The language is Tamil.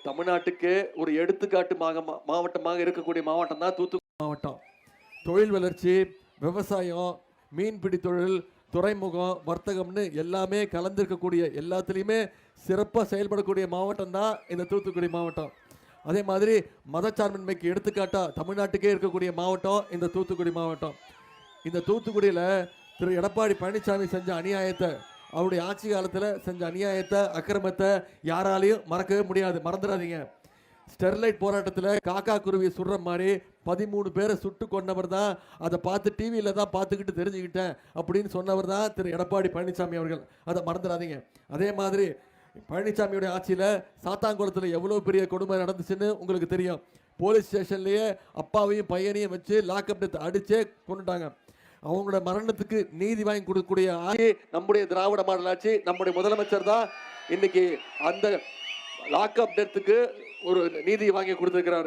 தமிழ்நாட்டுக்கு ஒரு எடுத்துக்காட்டு மாவட்டமாக இருக்கக்கூடிய மாவட்டம் தான் தூத்துக்குடி மாவட்டம். தொழில் வளர்ச்சி, விவசாயம், மீன்பிடி தொழில், துறைமுகம், வர்த்தகம்னு எல்லாமே கலந்துருக்கக்கூடிய எல்லாத்துலேயுமே சிறப்பாக செயல்படக்கூடிய மாவட்டம் தான் இந்த தூத்துக்குடி மாவட்டம். அதே மாதிரி மதச்சார்பின்மைக்கு எடுத்துக்காட்டாக தமிழ்நாட்டுக்கே இருக்கக்கூடிய மாவட்டம் இந்த தூத்துக்குடி மாவட்டம். இந்த தூத்துக்குடியில் திரு எடப்பாடி பழனிசாமி செஞ்ச அநியாயத்தை, அவருடைய ஆட்சி காலத்தில் செஞ்ச அநியாயத்தை, அக்கிரமத்தை யாராலையும் மறக்கவே முடியாது. மறந்துடாதீங்க. ஸ்டெர்லைட் போராட்டத்தில் காக்கா குருவி சுடுற மாதிரி 13 பேரை சுட்டு கொண்டவர் தான். அதை பார்த்து டிவியில் தான் பார்த்துக்கிட்டு தெரிஞ்சுக்கிட்டேன் அப்படின்னு சொன்னவர் தான் திரு எடப்பாடி பழனிசாமி அவர்கள். அதை மறந்துடாதீங்க. அதே மாதிரி பழனிசாமியுடைய ஆட்சியில் சாத்தாங்குளத்தில் எவ்வளோ பெரிய கொடுமை நடந்துச்சுன்னு உங்களுக்கு தெரியும். போலீஸ் ஸ்டேஷன்லேயே அப்பாவையும் பையனையும் வச்சு லாக்அப் டெத் அடிச்சே கொண்டுட்டாங்க. அவங்களோட மரணத்துக்கு நீதி வாங்கி கொடுக்கக்கூடிய ஆட்சி நம்முடைய திராவிட மாடல் ஆட்சி. நம்முடைய முதலமைச்சர் தான் இன்னைக்கு அந்த லாக்அப் டெத்துக்கு ஒரு நீதி வாங்கி கொடுத்திருக்கிறாரு.